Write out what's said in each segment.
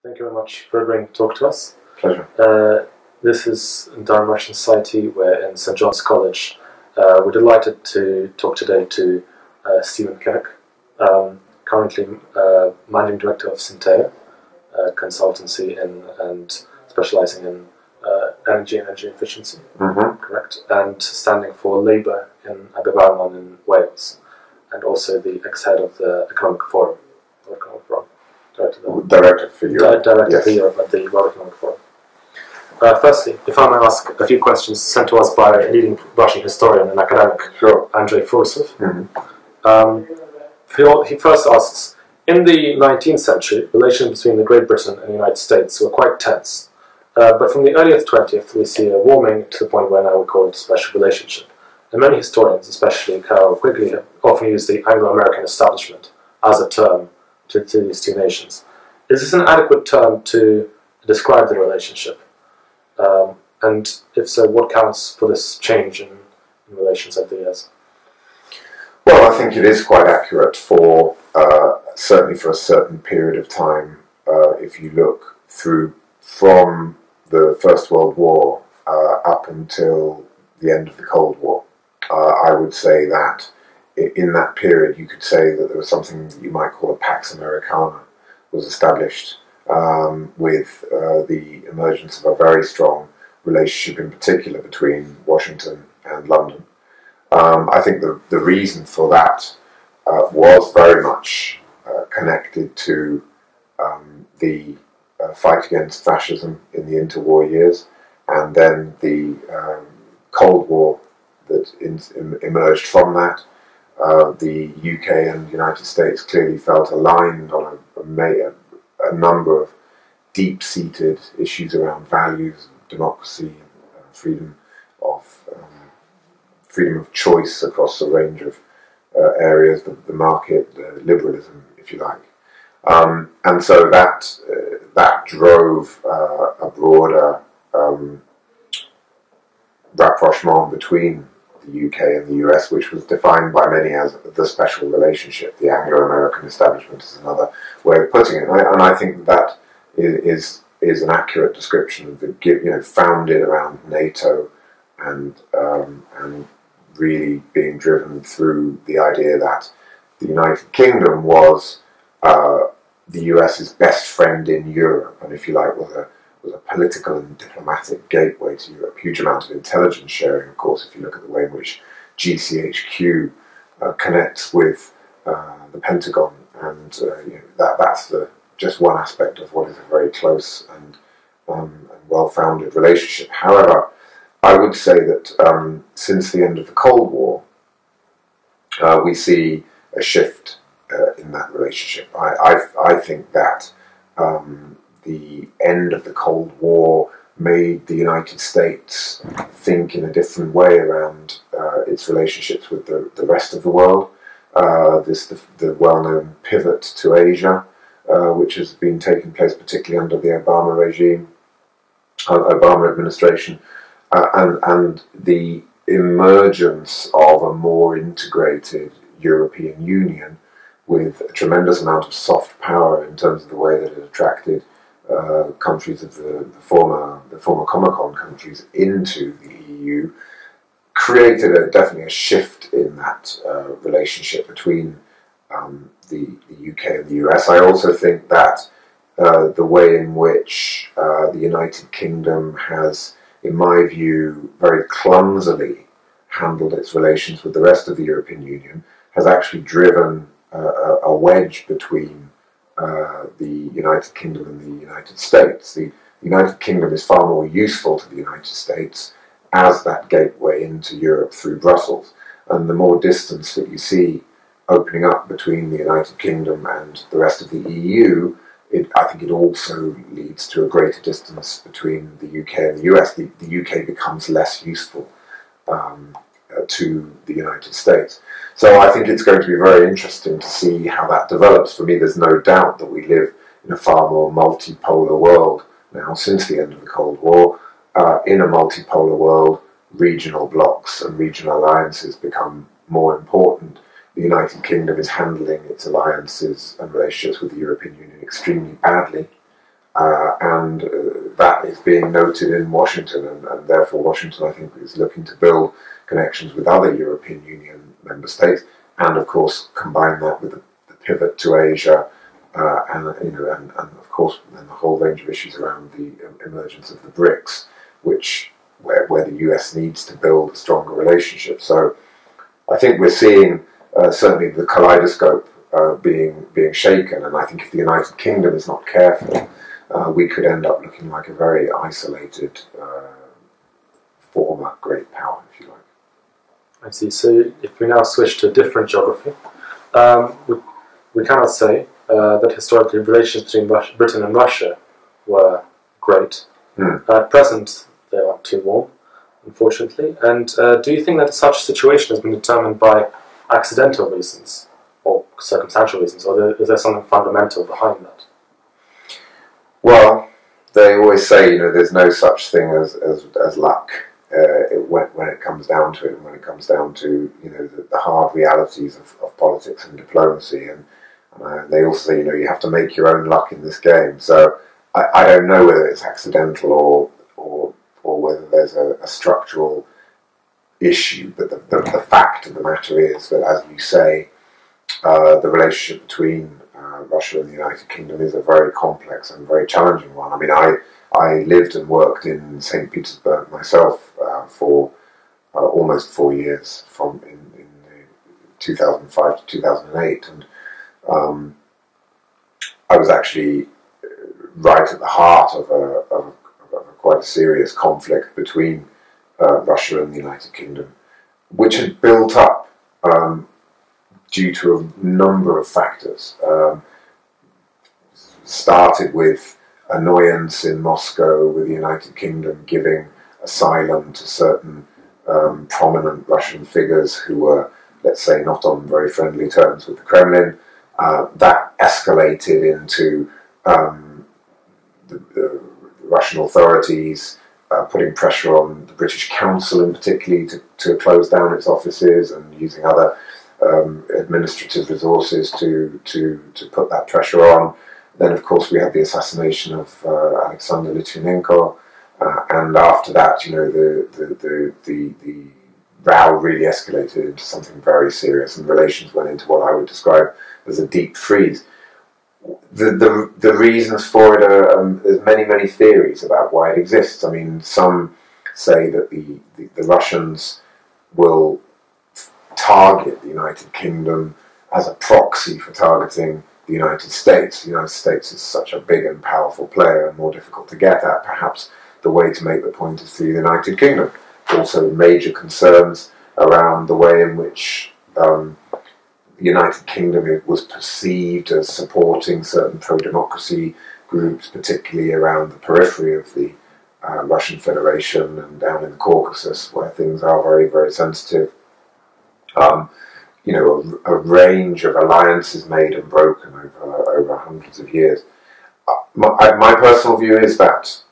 Thank you very much for agreeing to talk to us. Pleasure. This is Durham Russian Society. We're in St John's College. We're delighted to talk today to Stephen Kinnock, currently Managing Director of Synteo, consultancy and specialising in energy and energy efficiency, correct? And standing for Labour in Aberfan in Wales, and also the ex-head of the Economic Forum. Director for Europe. Director for Europe at the World Economic Forum. Firstly, if I may ask a few questions sent to us by a leading Russian historian and academic, Sure. Andrei Fursov. He first asks, in the 19th century, relations between the Great Britain and the United States were quite tense. But from the early 20th, we see a warming to the point where now we call it a special relationship. And many historians, especially Carol Quigley, have often used the Anglo-American establishment as a term to these two nations. Is this an adequate term to describe the relationship? And if so, what counts for this change in relations over the years? Well, I think it is quite accurate for certainly for a certain period of time. If you look through from the First World War up until the end of the Cold War, I would say that in that period you could say that there was something you might call a Pax Americana was established with the emergence of a very strong relationship in particular between Washington and London. I think the reason for that was very much connected to the fight against fascism in the interwar years, and then the Cold War that emerged from that. The UK and the United States clearly felt aligned on a number of deep-seated issues around values, democracy, freedom of choice across a range of areas, the market, liberalism, if you like. And so that drove a broader rapprochement between the UK and the US, which was defined by many as the special relationship. The Anglo-American establishment is another way of putting it, and I think that is an accurate description of the, founded around NATO and really being driven through the idea that the United Kingdom was the US's best friend in Europe, and if you like, was a political and diplomatic gateway to Europe. Huge amount of intelligence sharing, of course, if you look at the way in which GCHQ connects with the Pentagon, and that's just one aspect of what is a very close and well-founded relationship. However, I would say that since the end of the Cold War, we see a shift in that relationship. I think that the end of the Cold War made the United States think in a different way around its relationships with the rest of the world. The well-known pivot to Asia, which has been taking place particularly under the Obama regime, Obama administration, and the emergence of a more integrated European Union with a tremendous amount of soft power in terms of the way that it attracted countries of the former Comecon countries into the EU, created definitely a shift in that relationship between the UK and the US. I also think that the way in which the United Kingdom has, in my view, very clumsily handled its relations with the rest of the European Union has actually driven a wedge between the United Kingdom and the United States. The United Kingdom is far more useful to the United States as that gateway into Europe through Brussels, and the more distance that you see opening up between the United Kingdom and the rest of the EU, I think it also leads to a greater distance between the UK and the US. The UK becomes less useful to the United States. So I think it's going to be very interesting to see how that develops. For me, there's no doubt that we live in a far more multipolar world now since the end of the Cold War. In a multipolar world, regional blocs and regional alliances become more important. The United Kingdom is handling its alliances and relationships with the European Union extremely badly. that is being noted in Washington, and therefore Washington, I think, is looking to build connections with other European Union member states, and of course combine that with the pivot to Asia, and of course then the whole range of issues around the emergence of the BRICS, where the US needs to build a stronger relationship. So I think we're seeing certainly the kaleidoscope being shaken, and I think if the United Kingdom is not careful, we could end up looking like a very isolated former great power, if you like. I see. So if we now switch to a different geography, we cannot say that historically relations between Britain and Russia were great. At present, they are too warm, unfortunately. And do you think that such a situation has been determined by accidental reasons or circumstantial reasons, or is there something fundamental behind that? Well, they always say, there's no such thing as luck when it comes down to it, and when it comes down to the hard realities of politics and diplomacy, and they also say you have to make your own luck in this game. So I don't know whether it's accidental or whether there's a structural issue, but the fact of the matter is that, as you say, the relationship between Russia and the United Kingdom is a very complex and very challenging one. I mean, I lived and worked in St. Petersburg myself for almost 4 years, from in 2005 to 2008, and I was actually right at the heart of a quite a serious conflict between Russia and the United Kingdom, which had built up due to a number of factors. Started with annoyance in Moscow with the United Kingdom giving asylum to certain prominent Russian figures who were, let's say, not on very friendly terms with the Kremlin. That escalated into the Russian authorities putting pressure on the British Council in particular to close down its offices, and using other administrative resources to put that pressure on. Then, of course, we had the assassination of Alexander Litvinenko, and after that, the row really escalated into something very serious, and relations went into what I would describe as a deep freeze. The reasons for it are there's many theories about why it exists. I mean, some say that the Russians will target the United Kingdom as a proxy for targeting the United States. The United States is such a big and powerful player and more difficult to get at. Perhaps the way to make the point is through the United Kingdom. Also, major concerns around the way in which the United Kingdom was perceived as supporting certain pro-democracy groups, particularly around the periphery of the Russian Federation and down in the Caucasus, where things are very, very sensitive. A range of alliances made and broken over hundreds of years. My personal view is that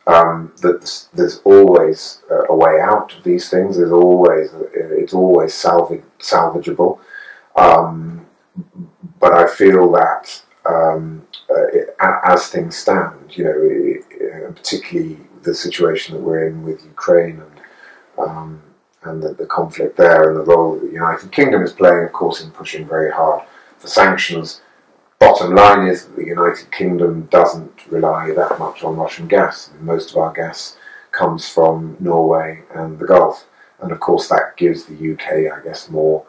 there's always a way out of these things. It's always salvageable. But I feel that as things stand, particularly the situation that we're in with Ukraine and the conflict there, and the role that the United Kingdom is playing, of course, in pushing very hard for sanctions. Bottom line is that the United Kingdom doesn't rely that much on Russian gas. I mean, most of our gas comes from Norway and the Gulf, and of course that gives the UK, I guess, more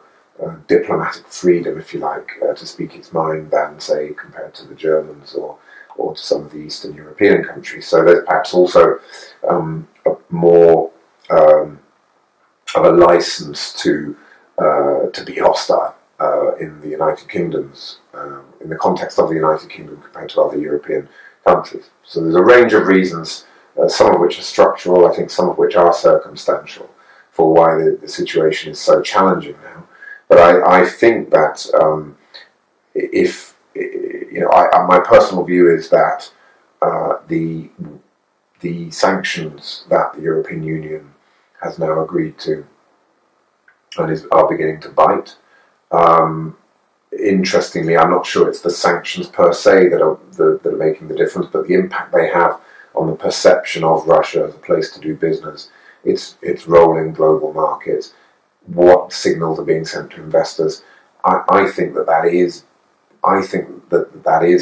diplomatic freedom, if you like, to speak its mind than, say, compared to the Germans or to some of the Eastern European countries. So there's perhaps also more of a license to be hostile in the United Kingdom's in the context of the United Kingdom compared to other European countries. So there's a range of reasons, some of which are structural, I think some of which are circumstantial, for why the situation is so challenging now. But I think that my personal view is that the sanctions that the European Union has now agreed to and are beginning to bite interestingly, I'm not sure it's the sanctions per se that are making the difference, but the impact they have on the perception of Russia as a place to do business, its role in global markets, what signals are being sent to investors. I think that is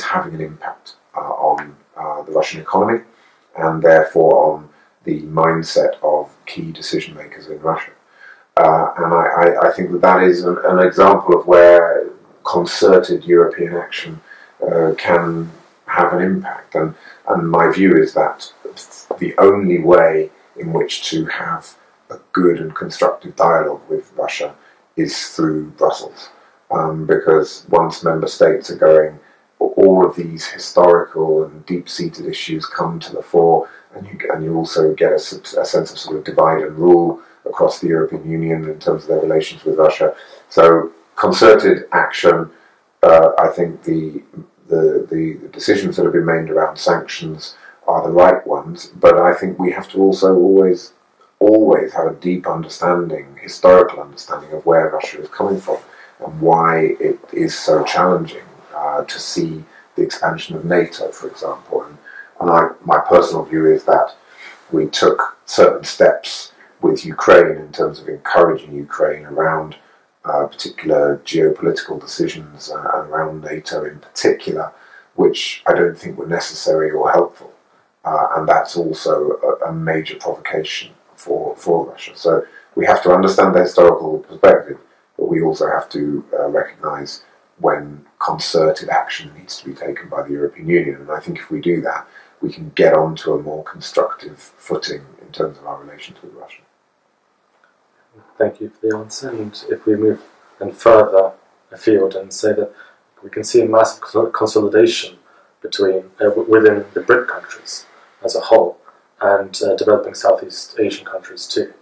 having an impact on the Russian economy, and therefore on the mindset of key decision makers in Russia. And I think that is an example of where concerted European action can have an impact. And my view is that the only way in which to have a good and constructive dialogue with Russia is through Brussels. Because once member states are going, all of these historical and deep-seated issues come to the fore, and you also get a sense of sort of divide and rule across the European Union in terms of their relations with Russia. So concerted action, I think the decisions that have been made around sanctions are the right ones, but I think we have to also always have a deep understanding, historical understanding of where Russia is coming from and why it is so challenging to see the expansion of NATO, for example. And my personal view is that we took certain steps with Ukraine in terms of encouraging Ukraine around particular geopolitical decisions and around NATO in particular, which I don't think were necessary or helpful. And that's also a major provocation for Russia. So we have to understand the historical perspective, but we also have to recognise when concerted action needs to be taken by the European Union. And I think if we do that, we can get onto a more constructive footing in terms of our relations with Russia. Thank you for the answer. And if we move then further afield and say that we can see a massive consolidation between within the BRIC countries as a whole and developing Southeast Asian countries too.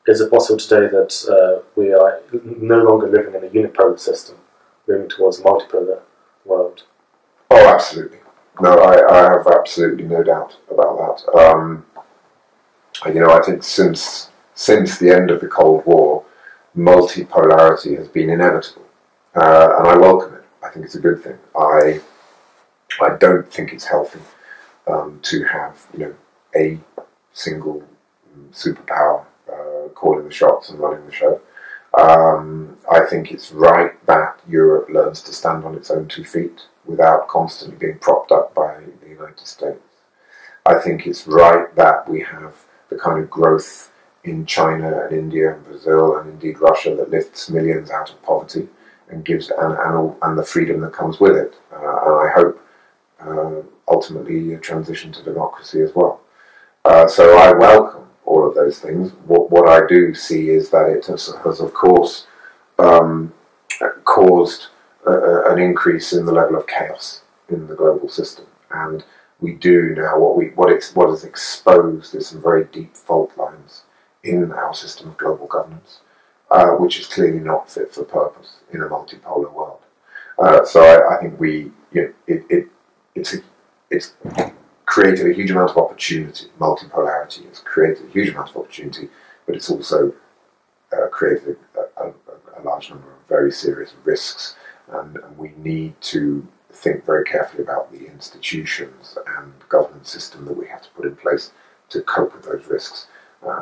Is it possible today that we are no longer living in a unipolar system, moving towards a multipolar world? Oh, absolutely. No, I have absolutely no doubt about that. I think since the end of the Cold War, multipolarity has been inevitable, and I welcome it. I think it's a good thing. I don't think it's healthy to have a single superpower calling the shots and running the show. I think it's right that Europe learns to stand on its own 2 feet without constantly being propped up by the United States. I think it's right that we have the kind of growth in China and India and Brazil and indeed Russia that lifts millions out of poverty and gives and the freedom that comes with it. And I hope ultimately a transition to democracy as well. So I welcome all of those things. What I do see is that it has of course caused an increase in the level of chaos in the global system, and we do now what has exposed is some very deep fault lines in our system of global governance, which is clearly not fit for purpose in a multipolar world. So I think it's created a huge amount of opportunity. Multipolarity has created a huge amount of opportunity, but it's also created a large number of very serious risks, and we need to think very carefully about the institutions and governance system that we have to put in place to cope with those risks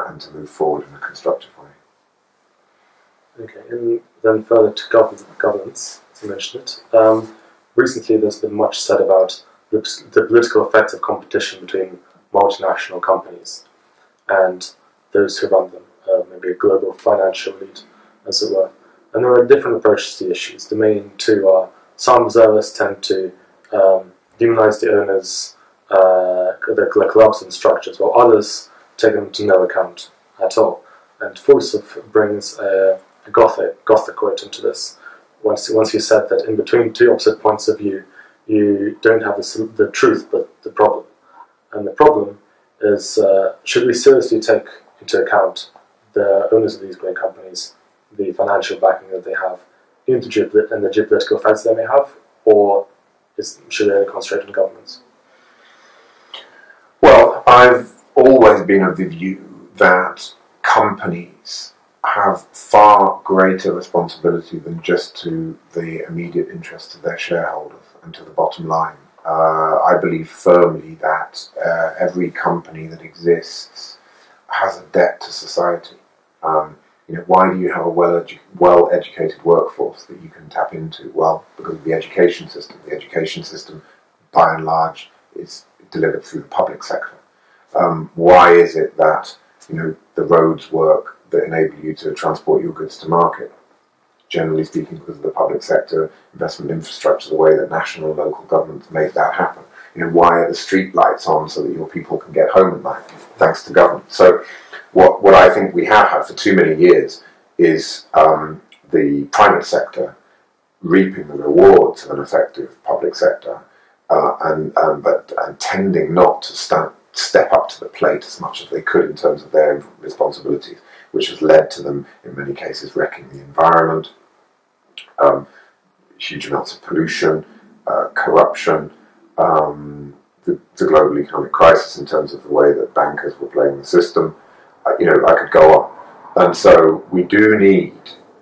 and to move forward in a constructive way. Okay, and then further to governance, as you mentioned it. Recently there's been much said about the political effects of competition between multinational companies and those who run them, maybe a global financial elite, as it were. And there are different approaches to the issues. The main two are some observers tend to demonize the owners, the clubs and structures, while others take them to no account at all. And Fulsov brings a Gothic quote into this. Once he said that in between two opposite points of view, you don't have the truth, but the problem. And the problem is, should we seriously take into account the owners of these great companies, the financial backing that they have, and the geopolitical effects they may have, or should they only concentrate on governments? Well, I've always been of the view that companies have far greater responsibility than just to the immediate interests of their shareholders and to the bottom line. I believe firmly that every company that exists has a debt to society. Why do you have a well-educated workforce that you can tap into? Well, because of the education system. The education system, by and large, is delivered through the public sector. Why is it that the roads work that enable you to transport your goods to market? Generally speaking, because of the public sector investment infrastructure, the way that national and local governments make that happen. Why are the street lights on so that your people can get home at night? Thanks to government. So what I think we have had for too many years is the private sector reaping the rewards of an effective public sector, but tending not to step up to the plate as much as they could in terms of their responsibilities, which has led to them, in many cases, wrecking the environment, huge amounts of pollution, corruption, the global economic crisis in terms of the way that bankers were playing the system. I could go on. And so we do need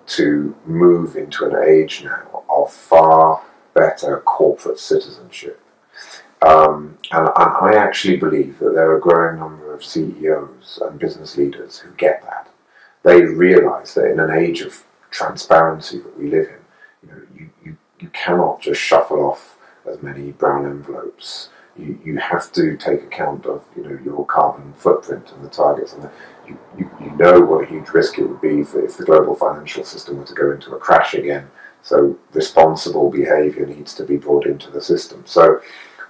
to move into an age now of far better corporate citizenship. And I actually believe that there are a growing number of CEOs and business leaders who get that. They realise that in an age of transparency that we live in, you cannot just shuffle off as many brown envelopes. You have to take account of your carbon footprint and the targets, and you know what a huge risk it would be if the global financial system were to go into a crash again. So responsible behaviour needs to be brought into the system. So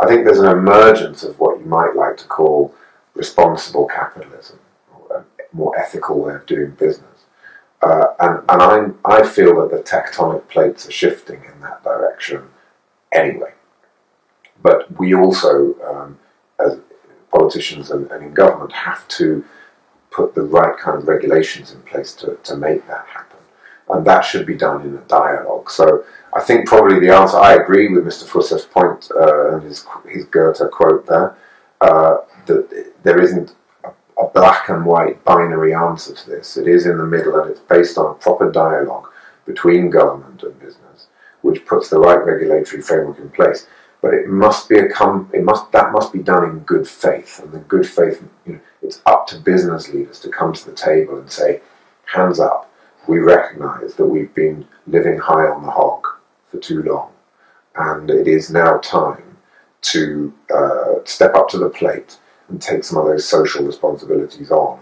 I think there's an emergence of what you might like to call responsible capitalism, or a more ethical way of doing business. And I feel that the tectonic plates are shifting in that direction anyway. But we also, as politicians and in government, have to put the right kind of regulations in place to make that happen. And that should be done in a dialogue. So I think probably the answer, I agree with Mr. Foussef's point and his Goethe quote there, that there isn't a black and white binary answer to this. It is in the middle, and it's based on a proper dialogue between government and business, which puts the right regulatory framework in place. But it must be that must be done in good faith, and the good faith, it's up to business leaders to come to the table and say, hands up, we recognise that we've been living high on the hog for too long, and it is now time to step up to the plate and take some of those social responsibilities on,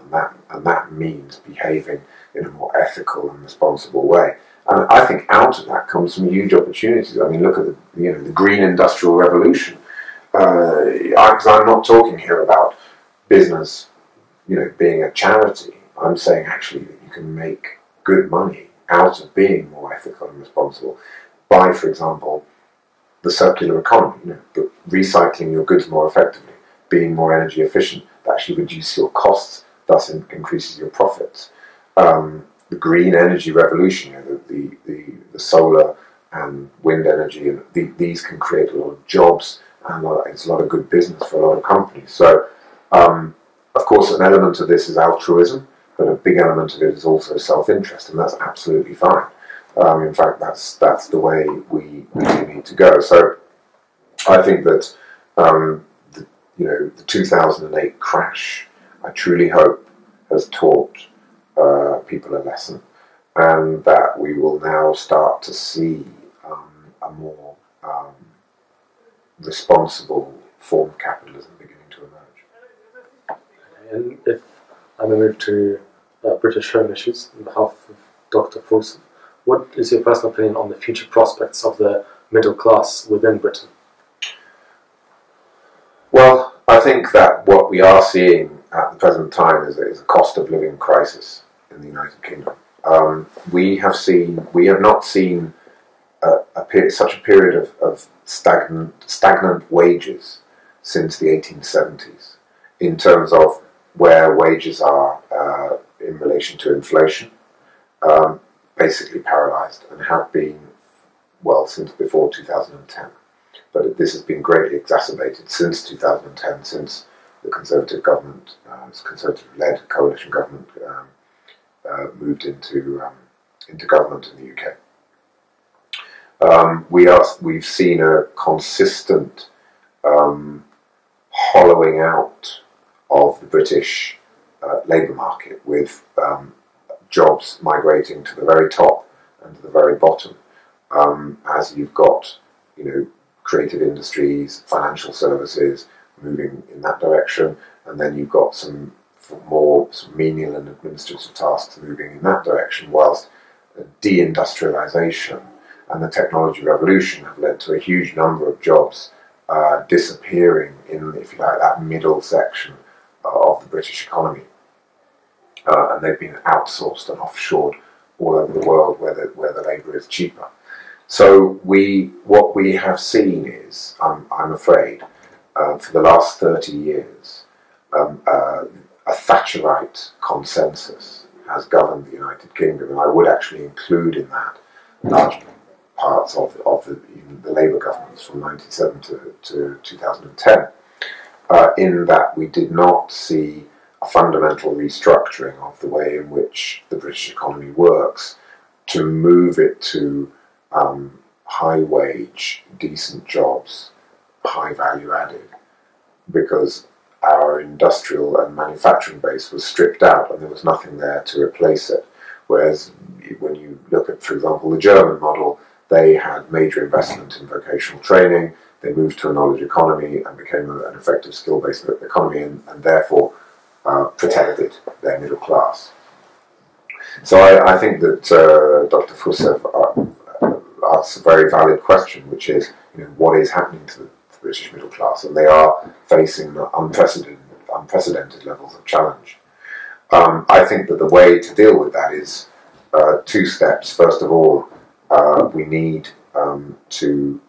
and that means behaving in a more ethical and responsible way. And I think out of that comes some huge opportunities. I mean, look at the green industrial revolution. Because I'm not talking here about business, being a charity. I'm saying actually that you can make good money out of being more ethical and responsible by, for example, the circular economy. Recycling your goods more effectively, being more energy efficient. That actually reduces your costs, thus increases your profits. The green energy revolution, the solar and wind energy, and these can create a lot of jobs, and it's a lot of good business for a lot of companies. So, of course, an element of this is altruism, but a big element of it is also self-interest, and that's absolutely fine. In fact, that's the way we do need to go. So, I think that the 2008 crash, I truly hope, has taught people a lesson, and that we will now start to see a more responsible form of capitalism beginning to emerge. And if I may move to British home issues on behalf of Dr. Fousef, what is your personal opinion on the future prospects of the middle class within Britain? Well, I think that what we are seeing at the present time is a cost of living crisis in the United Kingdom. We have not seen such a period of stagnant wages since the 1870s, in terms of where wages are in relation to inflation, basically paralysed, and have been, well, since before 2010. But this has been greatly exacerbated since 2010, since the Conservative government, Conservative-led coalition government, moved into government in the UK. We've seen a consistent hollowing out of the British labour market, with jobs migrating to the very top and to the very bottom, as you've got, creative industries, financial services moving in that direction, and then you've got some more menial and administrative tasks moving in that direction, whilst deindustrialisation and the technology revolution have led to a huge number of jobs disappearing in, if you like, that middle section of the British economy. And they've been outsourced and offshored all over the world where the labour is cheaper. So what we have seen is, I'm afraid, for the last 30 years, a Thatcherite consensus has governed the United Kingdom, and I would actually include in that large parts of the Labour governments from 1997 to 2010, in that we did not see a fundamental restructuring of the way in which the British economy works to move it to high wage, decent jobs, high value added, because our industrial and manufacturing base was stripped out and there was nothing there to replace it. Whereas when you look at, for example, the German model, they had major investment in vocational training, they moved to a knowledge economy and became an effective skill-based economy, and therefore protected their middle class. So I think that Dr. Fusev asks a very valid question, which is, what is happening to the British middle class? And they are facing unprecedented levels of challenge. I think that the way to deal with that is two steps. First of all, we need to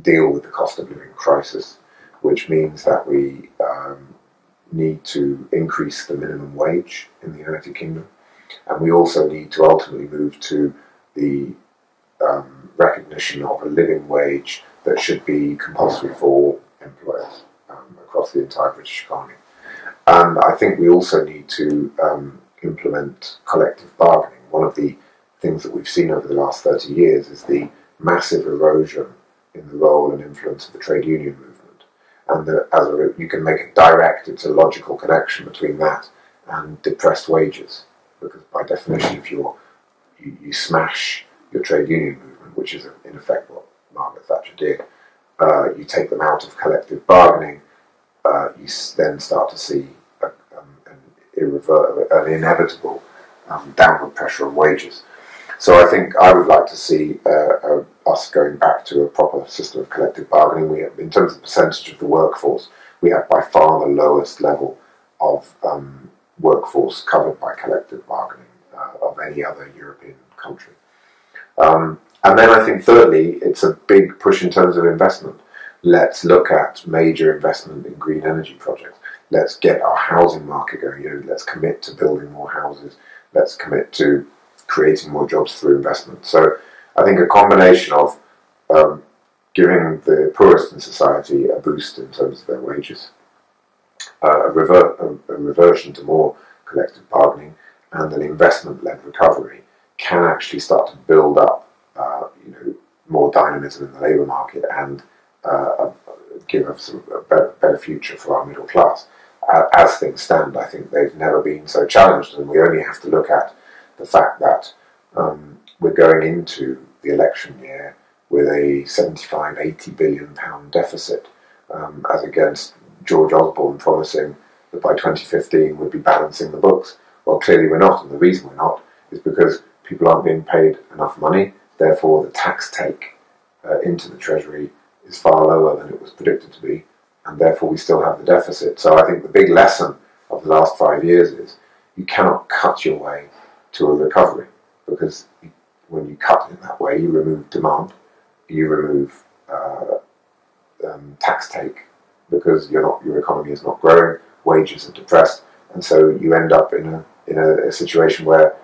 deal with the cost of living crisis, which means that we need to increase the minimum wage in the United Kingdom, and we also need to ultimately move to the recognition of a living wage that should be compulsory for all employers across the entire British economy. And I think we also need to implement collective bargaining. One of the things that we've seen over the last 30 years is the massive erosion in the role and influence of the trade union movement. And you can make it's a logical connection between that and depressed wages, because by definition, if you smash your trade union movement, which is in effect what Margaret Thatcher did, you take them out of collective bargaining, you then start to see an inevitable downward pressure on wages. So I think I would like to see us going back to a proper system of collective bargaining. In terms of percentage of the workforce, we have by far the lowest level of workforce covered by collective bargaining of any other European country. And then I think thirdly, it's a big push in terms of investment. Let's look at major investment in green energy projects. Let's get our housing market going. Let's commit to building more houses. Let's commit to creating more jobs through investment. So I think a combination of giving the poorest in society a boost in terms of their wages, a reversion to more collective bargaining, and an investment-led recovery can actually start to build up more dynamism in the labour market and give us a better future for our middle class. As things stand, I think they've never been so challenged, and we only have to look at the fact that we're going into the election year with a 75-80 billion pound deficit, as against George Osborne promising that by 2015 we'd be balancing the books. Well, clearly we're not, and the reason we're not is because people aren't being paid enough money. Therefore, the tax take into the Treasury is far lower than it was predicted to be, and therefore we still have the deficit. So I think the big lesson of the last 5 years is you cannot cut your way to a recovery, because when you cut in that way, you remove demand, you remove tax take, because your economy is not growing, wages are depressed, and so you end up in a situation where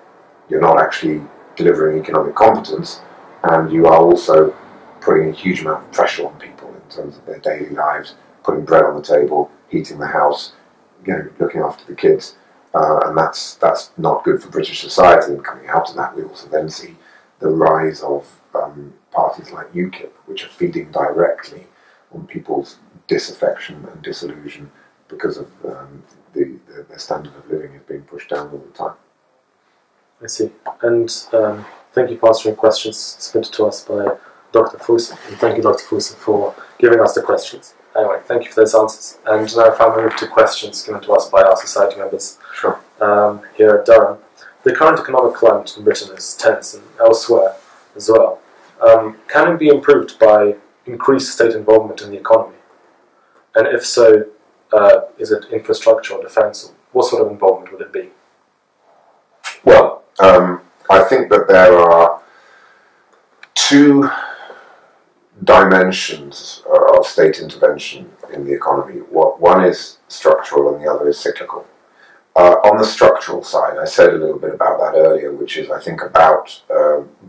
you're not actually delivering economic competence, and you are also putting a huge amount of pressure on people in terms of their daily lives, putting bread on the table, heating the house, looking after the kids, and that's not good for British society. And coming out of that, we also then see the rise of parties like UKIP, which are feeding directly on people's disaffection and disillusion because of their standard of living is being pushed down all the time. I see. And thank you for answering questions submitted to us by Dr. Fuß, and thank you, Dr. Fuß, for giving us the questions. Anyway, thank you for those answers. And now if I move to questions given to us by our society members Sure. Here at Durham. The current economic climate in Britain is tense and elsewhere as well. Can it be improved by increased state involvement in the economy? And if so, is it infrastructure or defence? What sort of involvement would it be? Well, I think that there are two dimensions of state intervention in the economy. One is structural and the other is cyclical. On the structural side, I said a little bit about that earlier, which is, I think, about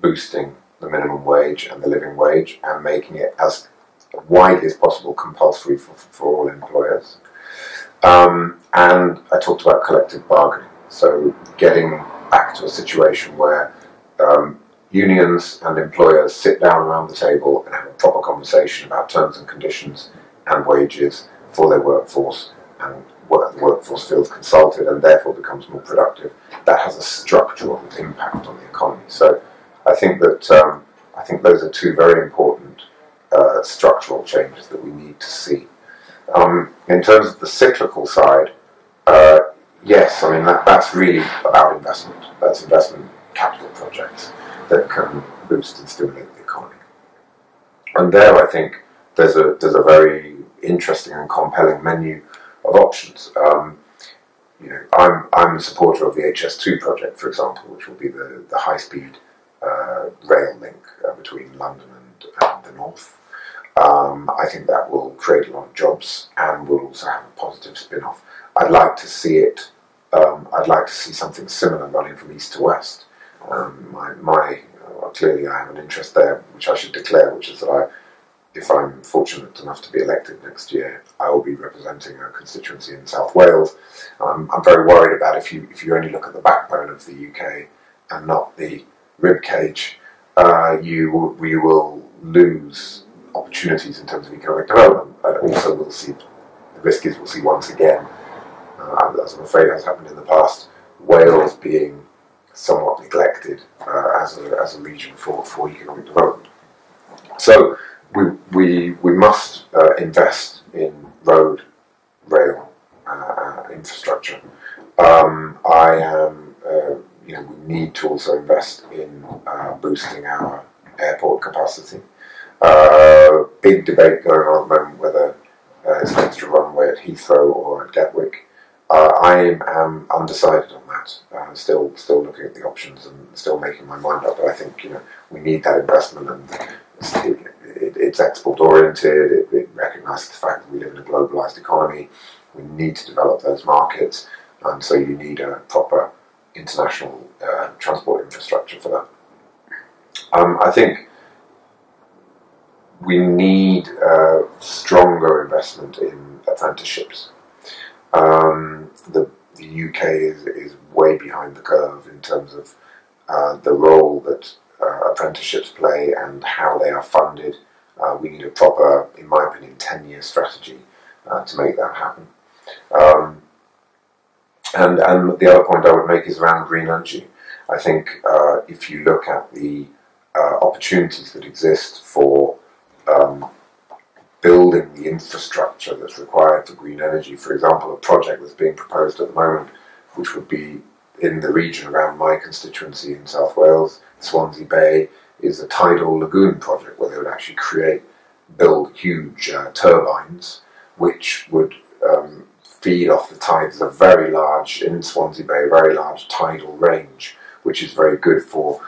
boosting the minimum wage and the living wage and making it as widely as possible compulsory for all employers. And I talked about collective bargaining, so getting back to a situation where unions and employers sit down around the table and have a proper conversation about terms and conditions and wages for their workforce, and the workforce feels consulted and therefore becomes more productive. That has a structural impact on the economy. So I think that those are two very important structural changes that we need to see. In terms of the cyclical side, yes, I mean that's really about investment. That's investment capital projects that can boost and stimulate the economy. And there, I think there's a very interesting and compelling menu of options. I'm a supporter of the HS2 project, for example, which will be the high-speed rail link between London and the north. I think that will create a lot of jobs and will also have a positive spin-off. I'd like to see it. I'd like to see something similar running from east to west. Clearly, I have an interest there, which I should declare, which is that if I'm fortunate enough to be elected next year, I will be representing a constituency in South Wales. I'm very worried about if you only look at the backbone of the UK and not the rib cage, we will lose opportunities in terms of economic development. And also, the risk is we'll see once again, as I'm afraid has happened in the past, Wales being somewhat neglected as a region for economic development. So we must invest in road, rail infrastructure. We need to also invest in boosting our airport capacity. Big debate going on at the moment whether it's an extra runway at Heathrow or at Gatwick. I am undecided on that. Still looking at the options and still making my mind up. But I think we need that investment, and it's export oriented. It recognises the fact that we live in a globalised economy. We need to develop those markets, and so you need a proper international transport infrastructure for that. I think we need stronger investment in apprenticeships. The UK is way behind the curve in terms of the role that apprenticeships play and how they are funded. We need a proper, in my opinion, 10-year strategy to make that happen. And the other point I would make is around green energy. I think if you look at the opportunities that exist for building the infrastructure that's required for green energy, for example, a project that's being proposed at the moment, which would be in the region around my constituency in South Wales, Swansea Bay, is a tidal lagoon project where they would actually build huge turbines which would feed off the tides of in Swansea Bay, a very large tidal range, which is very good for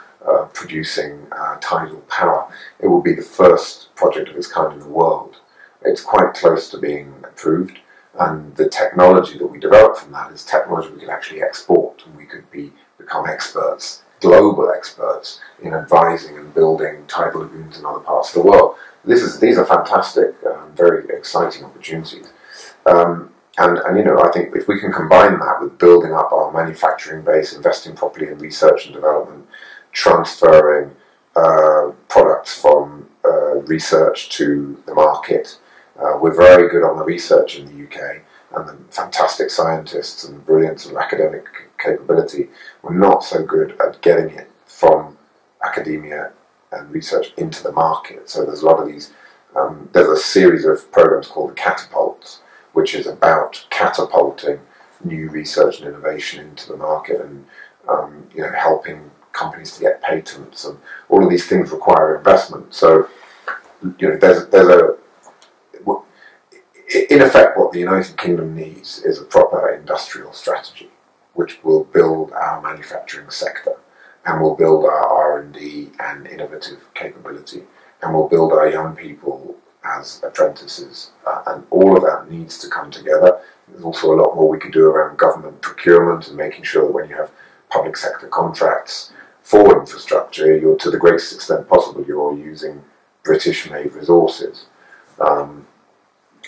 producing tidal power. It will be the first project of its kind in the world. It's quite close to being approved, and the technology that we develop from that is technology we can actually export, and we could become experts, global experts, in advising and building tidal lagoons in other parts of the world. These are fantastic, very exciting opportunities. And you know, I think if we can combine that with building up our manufacturing base, investing properly in research and development, transferring products from research to the market. We're very good on the research in the UK, and the fantastic scientists and the brilliance of academic capability. We're not so good at getting it from academia and research into the market. So there's a lot of these, there's a series of programs called the Catapults, which is about catapulting new research and innovation into the market, and you know, helping companies to get patents, and all of these things require investment. So you know, there's a in effect, what the United Kingdom needs is a proper industrial strategy, which will build our manufacturing sector, and will build our R&D and innovative capability, and will build our young people as apprentices, and all of that needs to come together. There's also a lot more we could do around government procurement and making sure that when you have public sector contracts for infrastructure, you're, to the greatest extent possible, you're using British-made resources.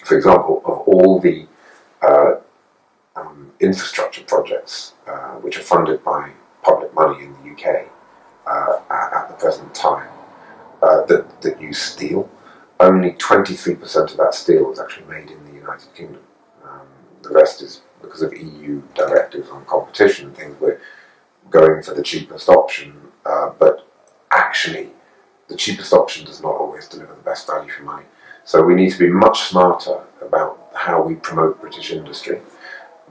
For example, of all the infrastructure projects which are funded by public money in the UK at the present time that use steel, only 23% of that steel is actually made in the United Kingdom. The rest is because of EU directives on competition and things. We're going for the cheapest option, but actually the cheapest option does not always deliver the best value for money. So we need to be much smarter about how we promote British industry,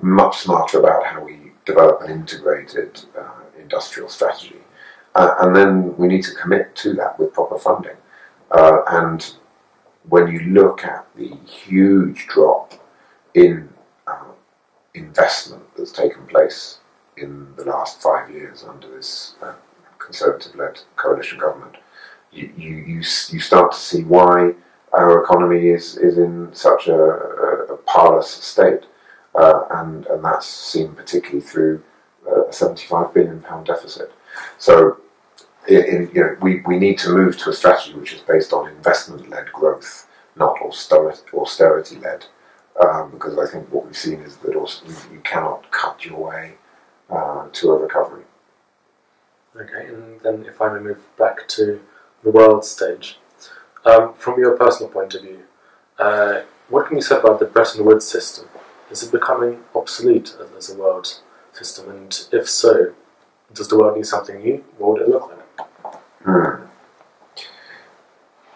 much smarter about how we develop an integrated industrial strategy, and then we need to commit to that with proper funding. And when you look at the huge drop in investment that's taken place in the last 5 years under this Conservative-led coalition government, you start to see why our economy is in such a parlous state, and that's seen particularly through a £75 billion deficit. So you know, we need to move to a strategy which is based on investment-led growth, not austerity-led, because I think what we've seen is that also you cannot cut your way to a recovery. Okay, and then if I may move back to the world stage. From your personal point of view, what can you say about the Bretton Woods system? Is it becoming obsolete as a world system? And if so, does the world need something new? What would it look like?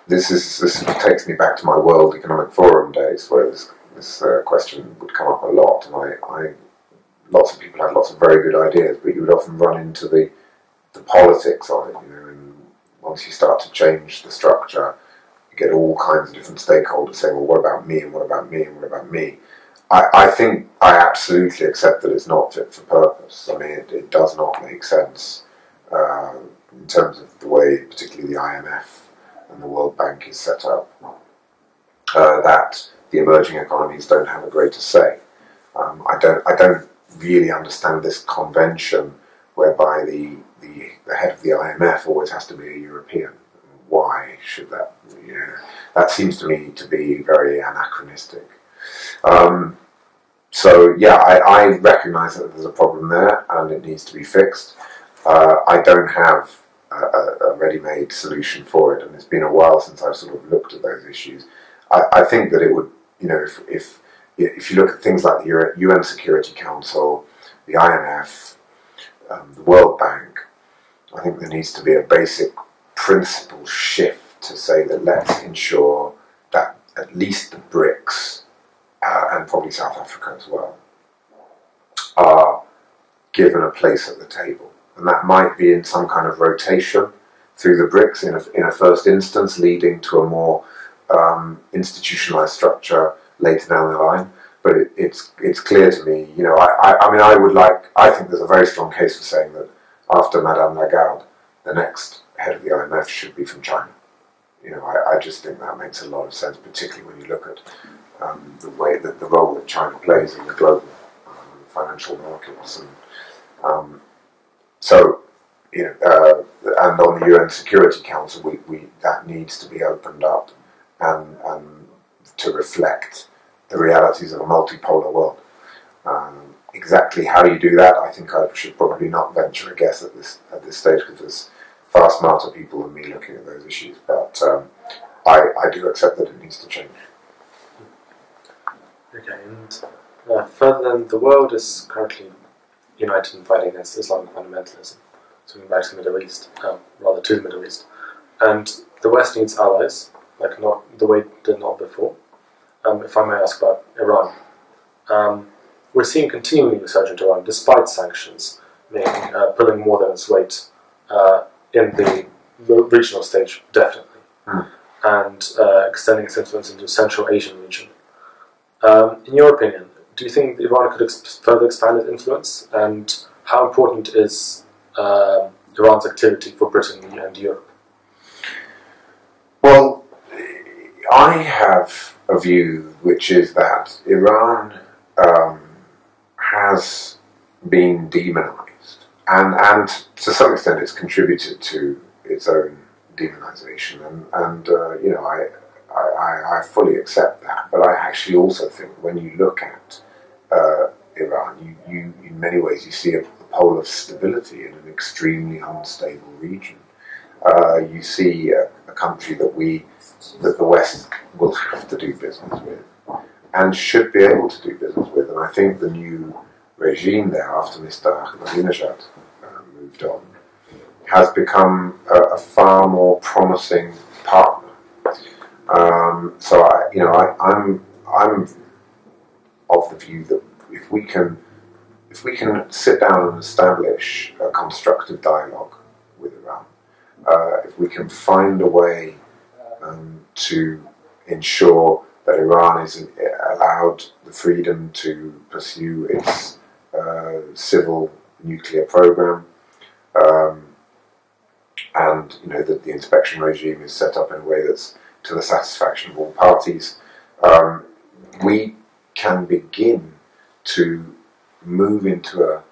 This takes me back to my World Economic Forum days, where this question would come up a lot, and lots of people had lots of very good ideas, but you would often run into the politics of it, you know, and once you start to change the structure, get all kinds of different stakeholders saying, well, what about me, and what about me, and what about me? I think I absolutely accept that it's not fit for purpose. I mean, it does not make sense in terms of the way, particularly the IMF and the World Bank is set up, that the emerging economies don't have a greater say. I don't really understand this convention whereby the head of the IMF always has to be a European. Why should that? You know, that seems to me to be very anachronistic. So yeah, I recognise that there's a problem there and it needs to be fixed. I don't have a ready-made solution for it, and it's been a while since I've sort of looked at those issues. I think that it would, you know, if you look at things like the UN Security Council, the IMF, the World Bank, I think there needs to be a basic principle shift to say that let's ensure that at least the BRICS, and probably South Africa as well, are given a place at the table. And that might be in some kind of rotation through the BRICS in a first instance, leading to a more institutionalized structure later down the line. But it's clear to me, you know, I think there's a very strong case for saying that after Madame Lagarde, the next head of the IMF should be from China. You know, I just think that makes a lot of sense, particularly when you look at the way that the role that China plays in the global financial markets, and so, you know, and on the UN Security Council, we that needs to be opened up and to reflect the realities of a multipolar world. Exactly how you do that, I think I should probably not venture a guess at this stage, because there's far smarter people than me looking at those issues. But I do accept that it needs to change. Okay, and further then, the world is currently united in fighting against Islamic fundamentalism, swinging back to the Middle East, rather to the Middle East. And the West needs allies, like not the way it did not before. If I may ask about Iran. We're seeing continuing resurgent Iran, despite sanctions, pulling more than its weight in the regional stage, definitely, and extending its influence into the Central Asian region. In your opinion, do you think Iran could further expand its influence, and how important is Iran's activity for Britain and Europe? Well, I have a view which is that Iran has been demonized, and to some extent it's contributed to its own demonization, and I fully accept that. But I actually also think when you look at Iran, you in many ways you see a pole of stability in an extremely unstable region. You see a country that the West will have to do business with, and should be able to do business with. And I think the new regime there, after Mr. Ahmadinejad moved on, has become a far more promising partner. So I'm of the view that if we can sit down and establish a constructive dialogue with Iran, if we can find a way to ensure that Iran is allowed the freedom to pursue its civil nuclear program, and that the inspection regime is set up in a way that's to the satisfaction of all parties, we can begin to move into a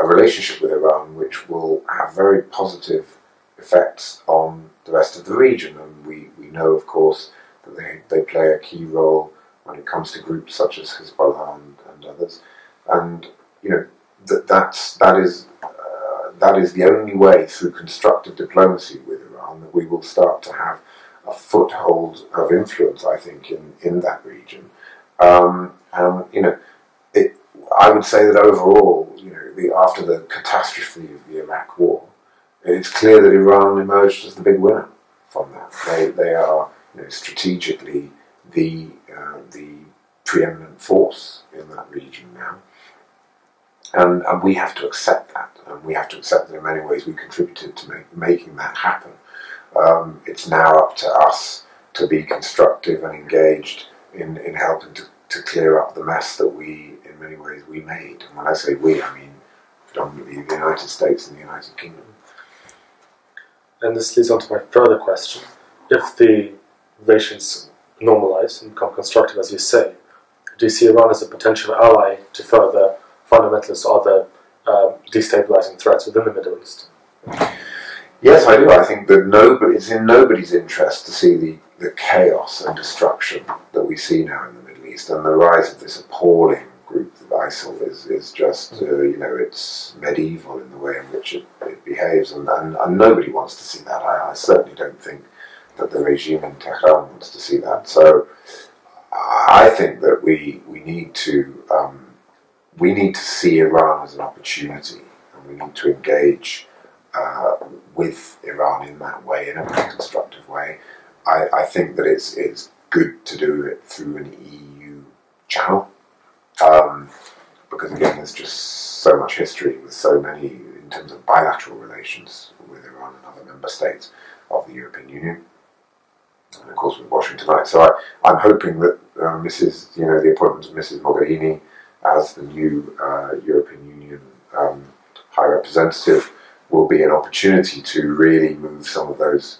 relationship with Iran which will have very positive effects on the rest of the region. And we know, of course, that they play a key role when it comes to groups such as Hezbollah and others. And that is the only way, through constructive diplomacy with Iran, that we will start to have a foothold of influence, I think, in that region. I would say that overall, after the catastrophe of the Iraq War, it's clear that Iran emerged as the big winner from that. They are strategically the preeminent force in that region now, and we have to accept that, and we have to accept that in many ways we contributed to making that happen. It's now up to us to be constructive and engaged in helping to clear up the mess that we, in many ways, we made. And when I say we, I mean predominantly the United States and the United Kingdom. And this leads on to my further question. If the relations normalize and become constructive, as you say, do you see Iran as a potential ally to further fundamentalist or other destabilizing threats within the Middle East? Yes, I do. I think that it's in nobody's interest to see the chaos and destruction that we see now in the Middle East, and the rise of this appalling group that ISIL is just, it's medieval in the way in which it behaves, and nobody wants to see that. I certainly don't think that the regime in Tehran wants to see that. So I think that we need to see Iran as an opportunity, and we need to engage with Iran in that way, in a very constructive way. I think that it's good to do it through an EU channel, because again, there's just so much history with so many, in terms of bilateral relations with Iran and other member states of the European Union, and of course with Washington. So I'm hoping that the appointment of Mrs. Mogherini as the new European Union High Representative will be an opportunity to really move some of those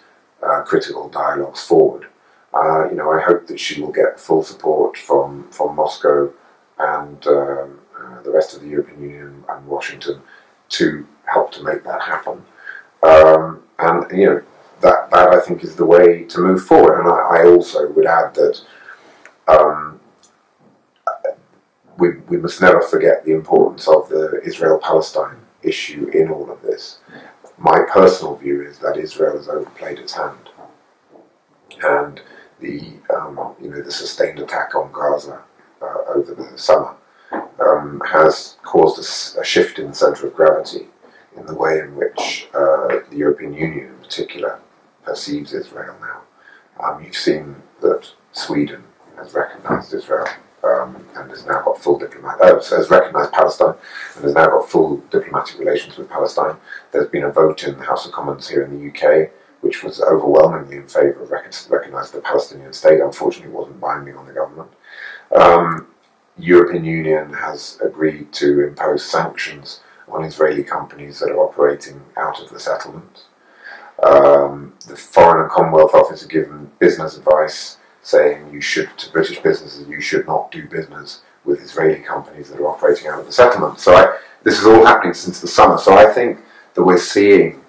critical dialogues forward. I hope that she will get full support from Moscow and the rest of the European Union and Washington to help to make that happen. That I think is the way to move forward. And I also would add that we must never forget the importance of the Israel-Palestine issue in all of this. My personal view is that Israel has overplayed its hand, and the the sustained attack on Gaza over the summer has caused a shift in the centre of gravity in the way in which the European Union in particular perceives Israel now. You've seen that Sweden has recognised Israel and has now got full has recognised Palestine and has now got full diplomatic relations with Palestine. There's been a vote in the House of Commons here in the UK which was overwhelmingly in favour of recognising the Palestinian state. Unfortunately, it wasn't binding on the government. European Union has agreed to impose sanctions on Israeli companies that are operating out of the settlement. The Foreign and Commonwealth Office has given business advice saying to British businesses, you should not do business with Israeli companies that are operating out of the settlement. So this is all happening since the summer. So I think that we're seeing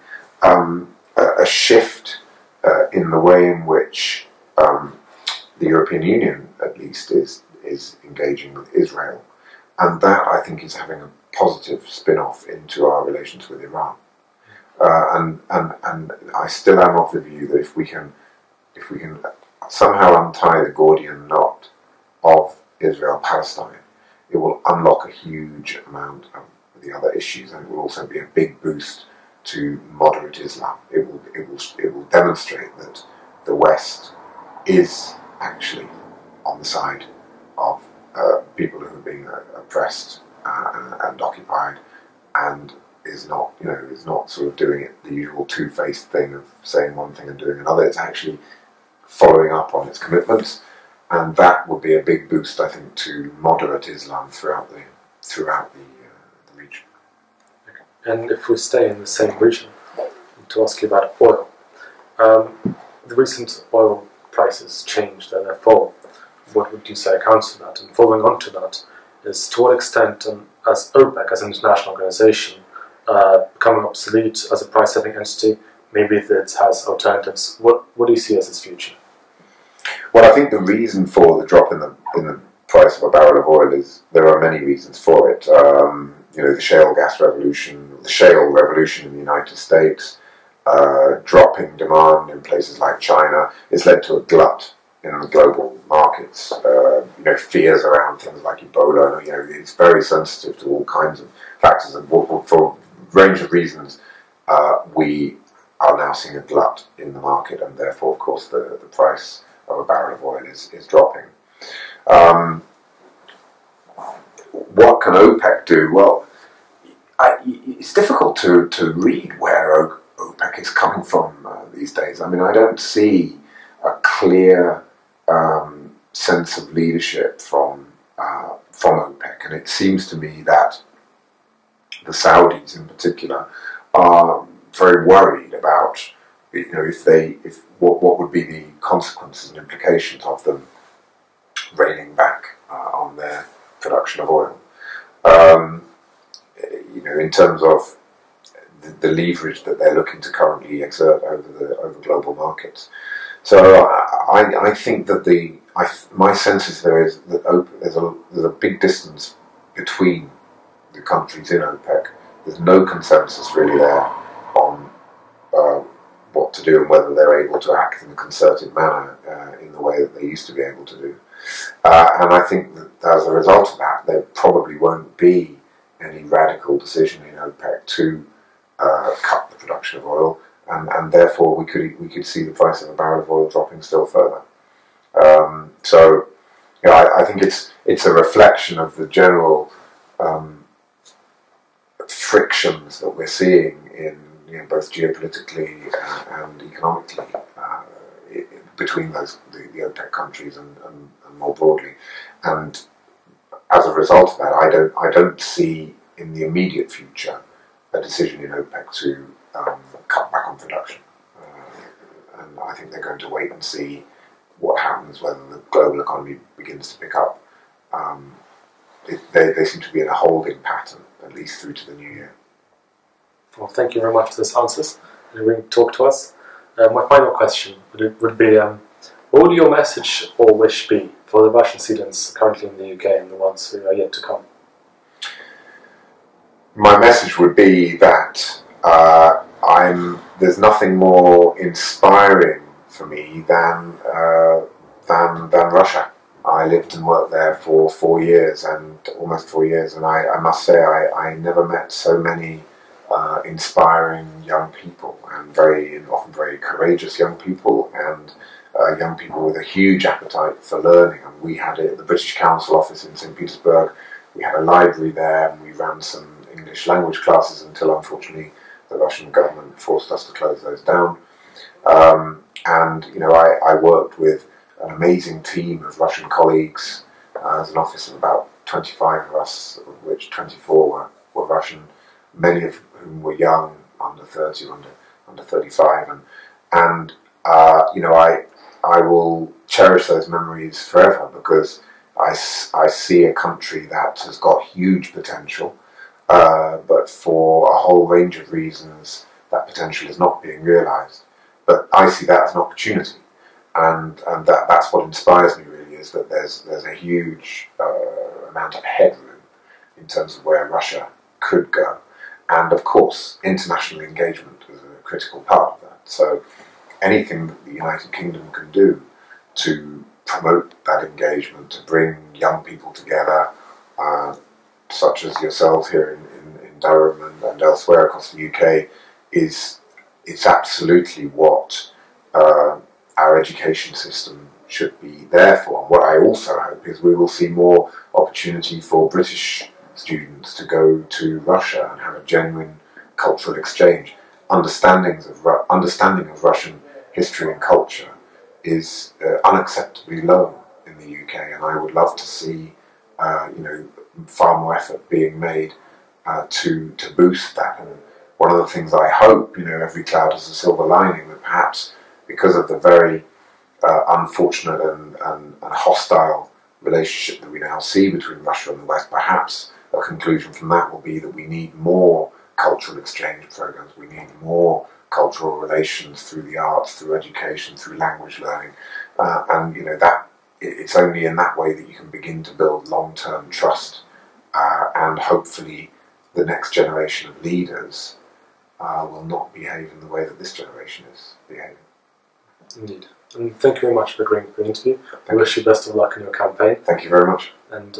a shift in the way in which the European Union, at least, is engaging with Israel, and that I think is having a positive spin-off into our relations with Iran. And I still am of the view that if we can somehow untie the Gordian knot of Israel-Palestine, it will unlock a huge amount of the other issues, and it will also be a big boost to moderate Islam. It will demonstrate that the West is actually on the side of people who are being oppressed and occupied, and is not sort of doing it the usual two-faced thing of saying one thing and doing another. It's actually following up on its commitments, and that would be a big boost, I think, to moderate Islam throughout the region. And if we stay in the same region, to ask you about oil, the recent oil prices changed and their fall. What would you say accounts for that? And following on to that is, to what extent, as OPEC, as an international organization, becoming obsolete as a price-setting entity, maybe it has alternatives. What do you see as its future? Well, I think the reason for the drop in the price of a barrel of oil is there are many reasons for it. The shale revolution in the United States, dropping demand in places like China, has led to a glut in the global markets. Fears around things like Ebola. It's very sensitive to all kinds of factors, and for a range of reasons, we are now seeing a glut in the market, and therefore, of course, the price of a barrel of oil is dropping. What can OPEC do? Well, it's difficult to read where OPEC is coming from these days. I mean, I don't see a clear sense of leadership from OPEC, and it seems to me that the Saudis, in particular, are very worried about what would be the consequences and implications of them reining back on their production of oil. In terms of the leverage that they're looking to currently exert over global markets. So I think that my sense is there's a big distance between the countries in OPEC. There's no consensus really there on what to do and whether they're able to act in a concerted manner in the way that they used to be able to do. And I think that as a result of that, there probably won't be any radical decision in OPEC to cut the production of oil, and therefore we could see the price of a barrel of oil dropping still further. I think it's a reflection of the general frictions that we're seeing in both geopolitically and economically between the OPEC countries and more broadly. And as a result of that, I don't see in the immediate future a decision in OPEC to cut back on production. And I think they're going to wait and see what happens when the global economy begins to pick up. They seem to be in a holding pattern, at least through to the new year. Well, thank you very much for these answers and agreeing to talk to us. My final question would be, What would your message or wish be for the Russian students currently in the UK and the ones who are yet to come? My message would be that there's nothing more inspiring for me than Russia. I lived and worked there for 4 years, and almost 4 years, and I must say I never met so many inspiring young people, and often very courageous young people, and young people with a huge appetite for learning. And we had it at the British Council office in St. Petersburg. We had a library there, and we ran some English language classes until, unfortunately, the Russian government forced us to close those down. And I worked with an amazing team of Russian colleagues. There's an office of about 25 of us, of which 24 were Russian, many of whom were young, under 30, under 35, and I will cherish those memories forever, because I see a country that has got huge potential, but for a whole range of reasons that potential is not being realised. But I see that as an opportunity, and that's what inspires me really, is that there's a huge amount of headroom in terms of where Russia could go, and of course international engagement is a critical part of that. So anything that the United Kingdom can do to promote that engagement, to bring young people together, such as yourselves here in Durham and elsewhere across the UK, it's absolutely what our education system should be there for. And what I also hope is we will see more opportunity for British students to go to Russia and have a genuine cultural exchange. Understanding of Russian history and culture is unacceptably low in the UK, and I would love to see far more effort being made to boost that. And one of the things I hope, every cloud has a silver lining, that perhaps because of the very unfortunate and hostile relationship that we now see between Russia and the West, perhaps a conclusion from that will be that we need more cultural exchange programs, we need more cultural relations through the arts, through education, through language learning, and that it's only in that way that you can begin to build long-term trust, and hopefully the next generation of leaders will not behave in the way that this generation is behaving. Indeed. And thank you very much for agreeing for the interview. I wish you best of luck in your campaign. Thank you very much. And